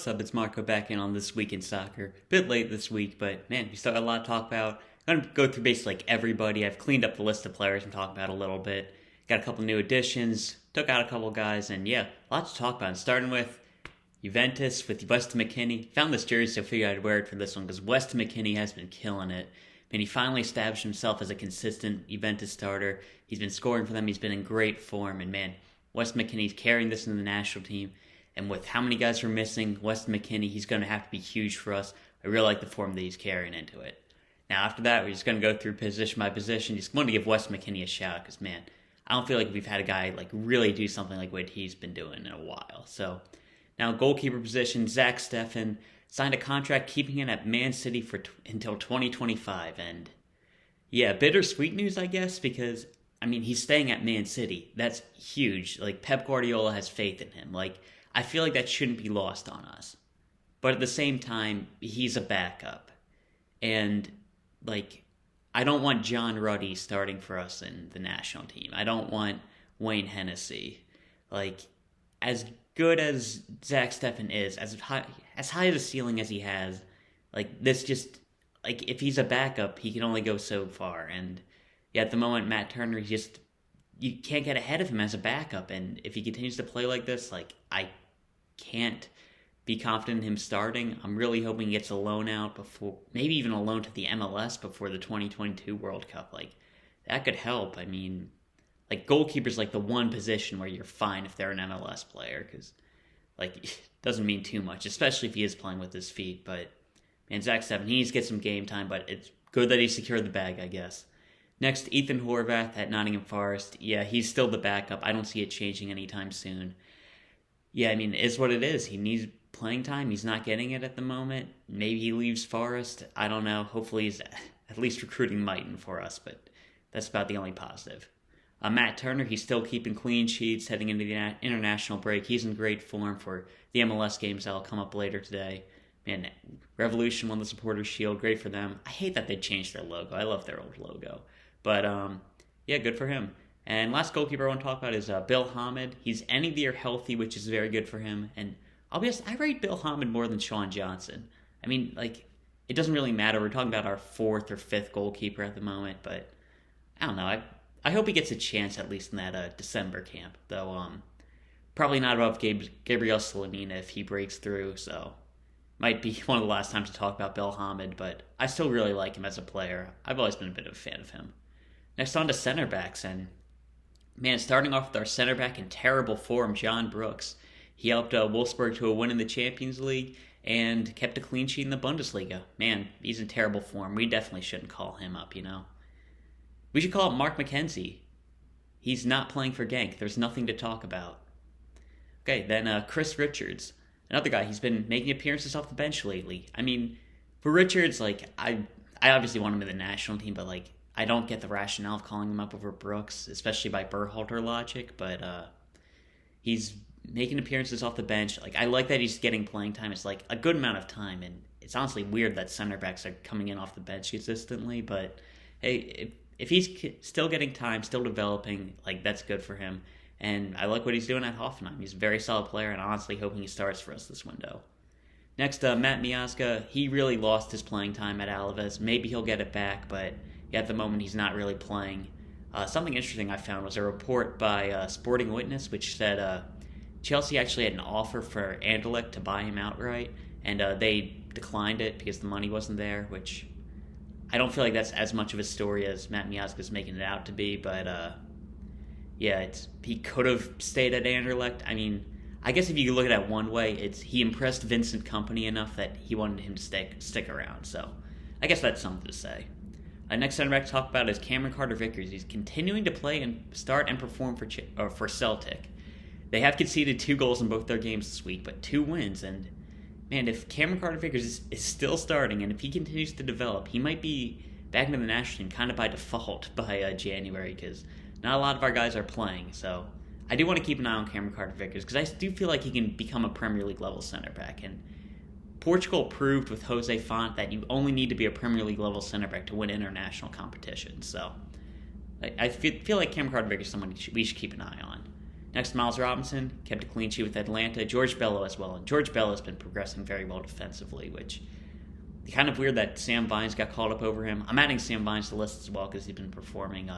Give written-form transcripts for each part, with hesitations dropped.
What's up? It's Marco back in on This Week in Soccer. Bit late this week, but man, we still got a lot to talk about. I'm going to go through basically like everybody. I've cleaned up the list of players and talk about a little bit. Got a couple new additions, took out a couple guys, and yeah, lots to talk about. Starting with Juventus with Weston McKennie. Found this jersey, so I figured I'd wear it for this one because Weston McKennie has been killing it. I mean, he finally established himself as a consistent Juventus starter. He's been scoring for them. He's been in great form, and man, Weston McKennie's carrying this in the national team. And with how many guys we're missing, Weston McKennie, he's going to have to be huge for us. I really like the form that he's carrying into it. Now, after that, we're just going to go through position by position. Just wanted to give Weston McKennie a shout because, man, I don't feel like we've had a guy like really do something like what he's been doing in a while. So, now goalkeeper position, Zack Stefan signed a contract keeping him at Man City until 2025. And, yeah, bittersweet news, I guess, because, I mean, he's staying at Man City. That's huge. Like, Pep Guardiola has faith in him. Like, I feel like that shouldn't be lost on us. But at the same time, he's a backup. And, like, I don't want John Ruddy starting for us in the national team. I don't want Wayne Hennessy. Like, as good as Zack Stefan is, as high as a ceiling as he has, like, this just, like, if he's a backup, he can only go so far. And, yeah, at the moment, Matt Turner, you can't get ahead of him as a backup. And if he continues to play like this, like, I can't be confident in him starting. I'm really hoping he gets a loan out before, maybe even a loan to the MLS before the 2022 World Cup. Like, that could help. I mean, like, goalkeeper's like the one position where you're fine if they're an MLS player, because, like, it doesn't mean too much, especially if he is playing with his feet. But, man, Zack Stefan, he needs to get some game time, but it's good that he secured the bag, I guess. Next, Ethan Horvath at Nottingham Forest. Yeah, he's still the backup. I don't see it changing anytime soon. Yeah, I mean, it is what it is. He needs playing time. He's not getting it at the moment. Maybe he leaves Forest. I don't know. Hopefully he's at least recruiting Mighton for us, but that's about the only positive. Matt Turner, he's still keeping clean sheets heading into the international break. He's in great form for the MLS games that'll come up later today. Man, Revolution won the Supporters' Shield. Great for them. I hate that they changed their logo. I love their old logo. But, yeah, good for him. And last goalkeeper I want to talk about is Bill Hamid. He's ending the year healthy, which is very good for him. And I'll be honest, I rate Bill Hamid more than Sean Johnson. I mean, like, it doesn't really matter. We're talking about our fourth or fifth goalkeeper at the moment, but I don't know. I hope he gets a chance at least in that December camp, though. Probably not above Gabriel Salamina if he breaks through. So might be one of the last times to talk about Bill Hamid, but I still really like him as a player. I've always been a bit of a fan of him. Next on to center backs, and man, starting off with our center back in terrible form, John Brooks. He helped Wolfsburg to a win in the Champions League and kept a clean sheet in the Bundesliga. Man, he's in terrible form. We definitely shouldn't call him up, you know. We should call up Mark McKenzie. He's not playing for Genk. There's nothing to talk about. Okay, then Chris Richards. Another guy, he's been making appearances off the bench lately. I mean, for Richards, like, I obviously want him in the national team, but, like, I don't get the rationale of calling him up over Brooks, especially by Berhalter logic, but he's making appearances off the bench. Like, I like that he's getting playing time. It's like a good amount of time, and it's honestly weird that center backs are coming in off the bench consistently, but hey, if he's still getting time, still developing, like, that's good for him. And I like what he's doing at Hoffenheim. He's a very solid player, and honestly hoping he starts for us this window. Next, Matt Miazga. He really lost his playing time at Alavés. Maybe he'll get it back, but at the moment, he's not really playing. Something interesting I found was a report by Sporting Witness, which said Chelsea actually had an offer for Anderlecht to buy him outright, and they declined it because the money wasn't there, which I don't feel like that's as much of a story as Matt Miazga's making it out to be, but yeah, he could have stayed at Anderlecht. I mean, I guess if you look at it one way, he impressed Vincent Kompany enough that he wanted him to stick around, so I guess that's something to say. Next center back to talk about is Cameron Carter-Vickers. He's continuing to play and start and perform for Celtic. They have conceded 2 goals in both their games this week, but 2 wins. And, man, if Cameron Carter-Vickers is still starting and if he continues to develop, he might be back into the national team kind of by default by January because not a lot of our guys are playing. So I do want to keep an eye on Cameron Carter-Vickers because I do feel like he can become a Premier League level center back. And Portugal proved with Jose Font that you only need to be a Premier League level center back to win international competitions. So I feel like Cameron Carter-Vickers is someone we should keep an eye on. Next, Miles Robinson kept a clean sheet with Atlanta. George Bello as well. And George Bello has been progressing very well defensively, which kind of weird that Sam Vines got called up over him. I'm adding Sam Vines to the list as well because he's been performing.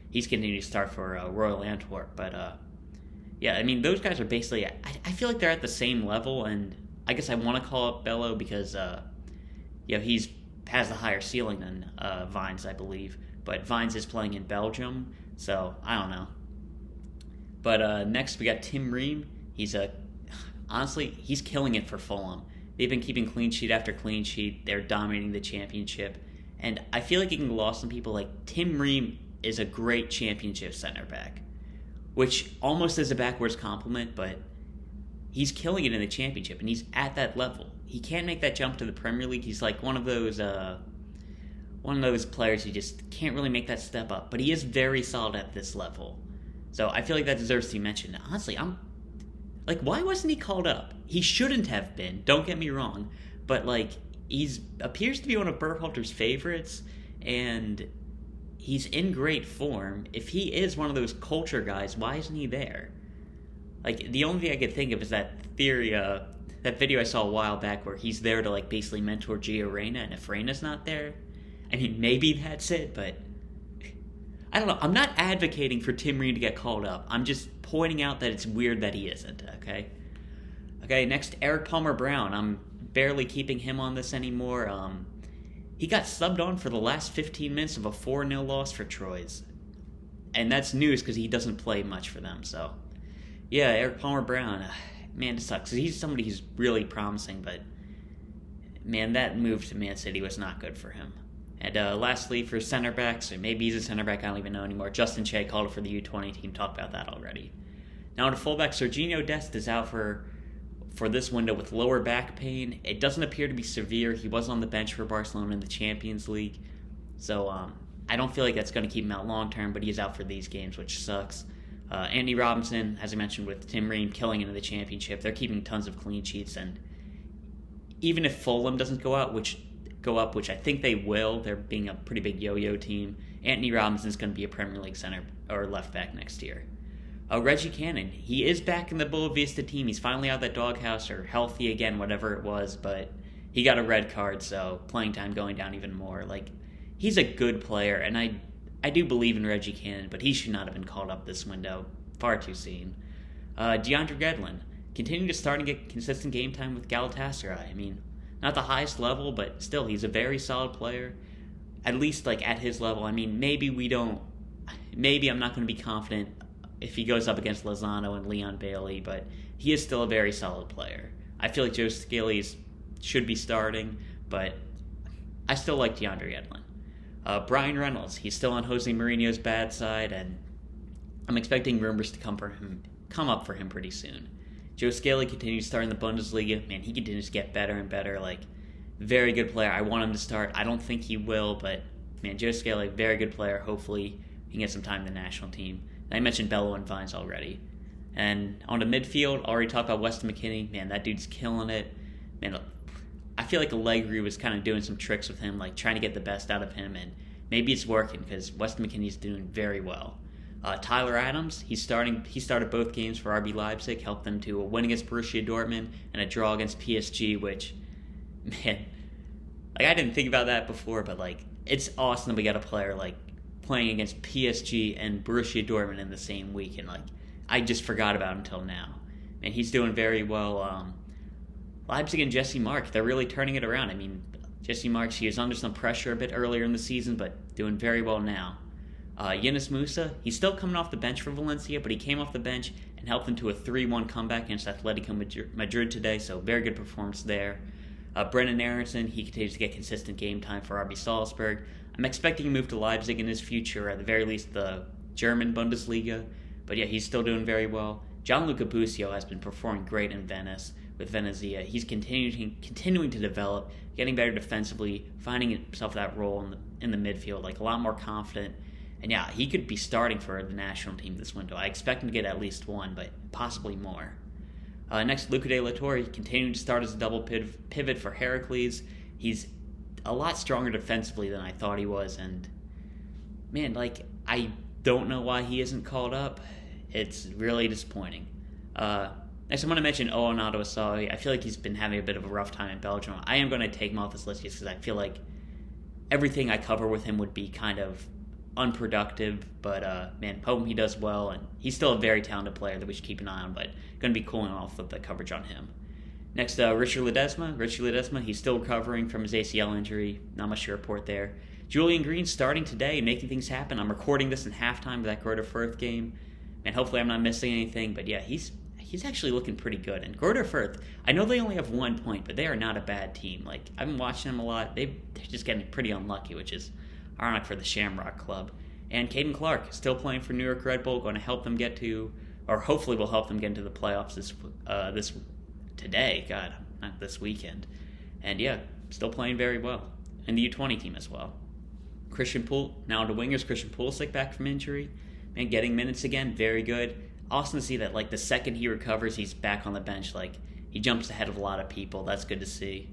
He's continuing to start for Royal Antwerp. But, yeah, I mean, those guys are basically... I feel like they're at the same level, and I guess I want to call up Bello because, he's has the higher ceiling than Vines, I believe. But Vines is playing in Belgium, so I don't know. But next we got Tim Ream. He's honestly, he's killing it for Fulham. They've been keeping clean sheet after clean sheet. They're dominating the championship. And I feel like you can lost some people. Like, Tim Ream is a great championship center back, which almost is a backwards compliment, but he's killing it in the championship, and he's at that level. He can't make that jump to the Premier League. He's like one of those players who just can't really make that step up, but he is very solid at this level. So I feel like that deserves to be mentioned. Honestly, I'm like, why wasn't he called up? He shouldn't have been, don't get me wrong, but like, he's appears to be one of Berhalter's favorites, and he's in great form. If he is one of those culture guys, why isn't he there? Like, the only thing I could think of is that theory, that video I saw a while back where he's there to, like, basically mentor Gio Reyna, and if Reyna's not there, I mean, maybe that's it, but I don't know. I'm not advocating for Tim Ream to get called up. I'm just pointing out that it's weird that he isn't, okay? Okay, next, Erik Palmer-Brown. I'm barely keeping him on this anymore. He got subbed on for the last 15 minutes of a 4-0 loss for Troyes. And that's news because he doesn't play much for them, so... Yeah, Erik Palmer-Brown, man, it sucks. He's somebody who's really promising, but, man, that move to Man City was not good for him. And lastly, for center backs, or maybe he's a center back, I don't even know anymore. Justin Che called it for the U20 team. Talked about that already. Now to fullback, Sergiño Dest is out for this window with lower back pain. It doesn't appear to be severe. He was on the bench for Barcelona in the Champions League. So I don't feel like that's going to keep him out long term, but he's out for these games, which sucks. Andy Robinson, as I mentioned, with Tim Ream killing into the championship, they're keeping tons of clean sheets, and even if Fulham doesn't go up, which I think they will, they're being a pretty big yo-yo team, Anthony Robinson's going to be a Premier League center or left back next year. Reggie Cannon, he is back in the Boavista team. He's finally out of that doghouse, or healthy again, whatever it was, but he got a red card, so playing time going down even more. Like, he's a good player, and I do believe in Reggie Cannon, but he should not have been called up this window. Far too soon. Deandra Gadlin, continuing to start and get consistent game time with Galatasaray. I mean, not the highest level, but still, he's a very solid player. At least, like, at his level. I mean, maybe I'm not going to be confident if he goes up against Lozano and Leon Bailey, but he is still a very solid player. I feel like Joe Skelly's should be starting, but I still like DeAndre Gadlin. Brian Reynolds, he's still on Jose Mourinho's bad side, and I'm expecting rumors to come up for him pretty soon. Joe Skelly continues to start in the Bundesliga. Man, he continues to get better and better. Like, very good player. I want him to start. I don't think he will, but, man, Joe Skelly, very good player. Hopefully he can get some time in the national team. And I mentioned Bello and Vines already. And on the midfield, already talked about Weston McKennie. Man, that dude's killing it. Man, I feel like Allegri was kind of doing some tricks with him, like trying to get the best out of him, and maybe it's working because Weston McKennie's doing very well. Tyler Adams, he started both games for RB Leipzig, helped them to a win against Borussia Dortmund and a draw against PSG, which, man, like, I didn't think about that before, but like, it's awesome that we got a player like playing against PSG and Borussia Dortmund in the same week, and like, I just forgot about him until now. Man, he's doing very well. Leipzig and Jesse Mark, they're really turning it around. I mean, Jesse Mark, he was under some pressure a bit earlier in the season, but doing very well now. Yenis Musa, he's still coming off the bench for Valencia, but he came off the bench and helped them to a 3-1 comeback against Atletico Madrid today, so very good performance there. Brennan Aronson, he continues to get consistent game time for RB Salzburg. I'm expecting a move to Leipzig in his future, or at the very least the German Bundesliga, but yeah, he's still doing very well. Gianluca Busio has been performing great in Venice with Venezia. He's continuing to develop, getting better defensively, finding himself that role in the midfield, like a lot more confident. And yeah, he could be starting for the national team this window. I expect him to get at least one, but possibly more. Next, Luca De La Torre, continuing to start as a double pivot for Heracles. He's a lot stronger defensively than I thought he was, and man, like, I don't know why he isn't called up. it's really disappointing. Next, I want to mention Owen Adewasari. I feel like he's been having a bit of a rough time in Belgium. I am going to take him off this list just because I feel like everything I cover with him would be kind of unproductive. But, hope he does well. And he's still a very talented player that we should keep an eye on, but going to be cooling off of the coverage on him. Next, Richard Ledesma. Richard Ledesma, he's still recovering from his ACL injury. Not much to report there. Julian Green starting today, making things happen. I'm recording this in halftime of that Greuther Fürth game. And hopefully I'm not missing anything. But yeah, he's actually looking pretty good. And Greuther Fürth, I know they only have 1 point, but they are not a bad team. Like, I've been watching them a lot. They're just getting pretty unlucky, which is ironic for the Shamrock Club. And Caden Clark, still playing for New York Red Bull, going to help them get to, or hopefully will help them get into the playoffs today. God, not this weekend. And yeah, still playing very well. And the U20 team as well. Christian Poole, now to wingers. Christian Pulisic back from injury. Man, getting minutes again, very good. Awesome to see that, like, the second he recovers, he's back on the bench. Like, he jumps ahead of a lot of people. That's good to see.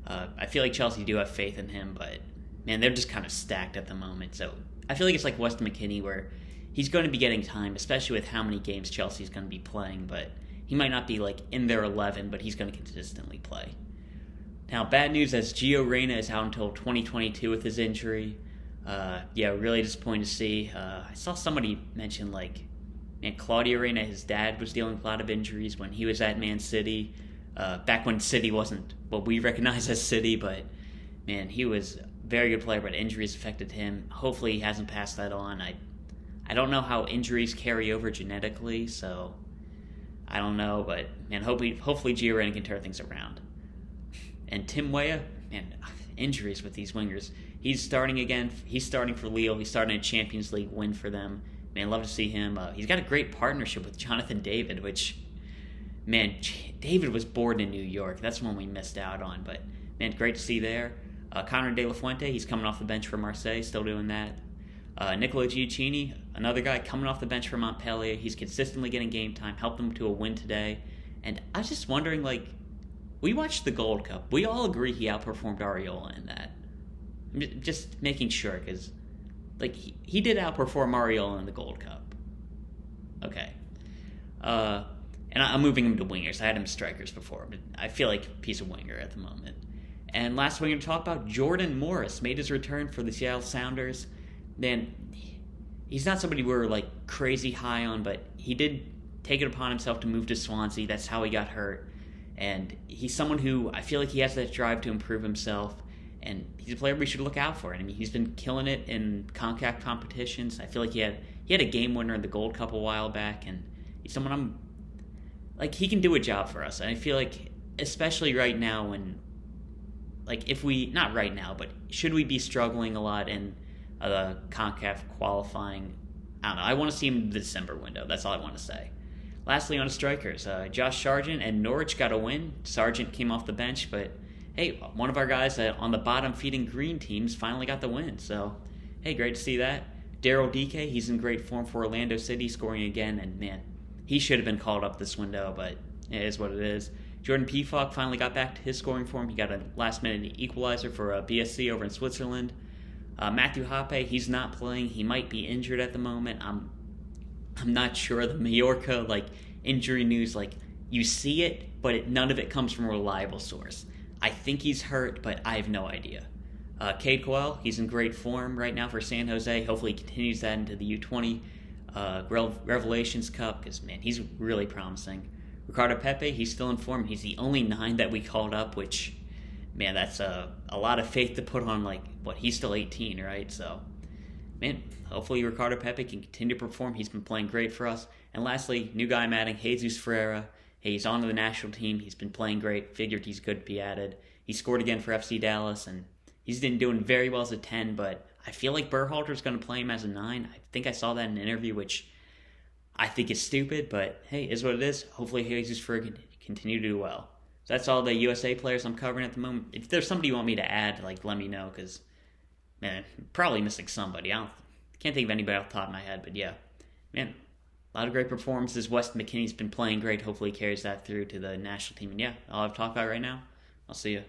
I feel like Chelsea do have faith in him, but, man, they're just kind of stacked at the moment. So I feel like it's like Weston McKennie, where he's going to be getting time, especially with how many games Chelsea's going to be playing. But he might not be, like, in their 11, but he's going to consistently play. Now, bad news as Gio Reyna is out until 2022 with his injury. Really disappointing to see. I saw somebody mention, like, man, Claudio Reyna, his dad was dealing with a lot of injuries when he was at Man City. Back when City wasn't what we recognize as City, but, man, he was a very good player, but injuries affected him. Hopefully he hasn't passed that on. I don't know how injuries carry over genetically, so I don't know, but, man, hopefully Gio Reyna can turn things around. And Tim Weah, man, injuries with these wingers. He's starting again. He's starting for Lille. He's starting a Champions League win for them. Man, love to see him. He's got a great partnership with Jonathan David, which, man, David was born in New York. That's one we missed out on. But, man, great to see there. Connor De La Fuente, he's coming off the bench for Marseille, still doing that. Nicola Giacchini, another guy coming off the bench for Montpellier. He's consistently getting game time, helped them to a win today. And I was just wondering, like, we watched the Gold Cup. We all agree he outperformed Areola in that. I'm just making sure, because, like, he did outperform Areola in the Gold Cup. Okay. And I'm moving him to wingers. I had him strikers before, but I feel like a piece of winger at the moment. And last we're going to talk about Jordan Morris. Made his return for the Seattle Sounders. Man, he's not somebody we're, like, crazy high on, but he did take it upon himself to move to Swansea. That's how he got hurt. And he's someone who I feel like he has that drive to improve himself. And he's a player we should look out for. I mean, he's been killing it in CONCACAF competitions. I feel like he had a game winner in the Gold Cup a while back. And he's someone he can do a job for us. And I feel like, especially right now when, like, not right now, but should we be struggling a lot in the CONCACAF qualifying? I don't know. I want to see him in the December window. That's all I want to say. Lastly, on strikers, Josh Sargent and Norwich got a win. Sargent came off the bench, but hey, one of our guys on the bottom feeding green teams finally got the win. So, hey, great to see that. Daryl Dike, he's in great form for Orlando City, scoring again, and man, he should have been called up this window, but it is what it is. Jordan Pefok finally got back to his scoring form. He got a last-minute equalizer for BSC over in Switzerland. Matthew Hoppe, he's not playing. He might be injured at the moment. I'm not sure. The Mallorca injury news, you see it, but none of it comes from a reliable source. I think he's hurt, but I have no idea. Cade Coel, he's in great form right now for San Jose. Hopefully he continues that into the U20 Revelations Cup, because, man, he's really promising. Ricardo Pepe, he's still in form. He's the only 9 that we called up, which, man, that's a lot of faith to put on, he's still 18, right? So, man, hopefully Ricardo Pepe can continue to perform. He's been playing great for us. And lastly, new guy I'm adding, Jesus Ferreira. Hey, he's on to the national team. He's been playing great. Figured he's good to be added. He scored again for FC Dallas, and he's been doing very well as a 10, but I feel like Berhalter's going to play him as a 9. I think I saw that in an interview, which I think is stupid, but hey, is what it is. Hopefully Jesus Ferreira can continue to do well. So that's all the USA players I'm covering at the moment. If there's somebody you want me to add, let me know, because, man, I'm probably missing somebody. I can't think of anybody off the top of my head, but yeah. Man, a lot of great performances. Weston McKennie's been playing great. Hopefully he carries that through to the national team. And yeah, all I've talked about right now. I'll see you.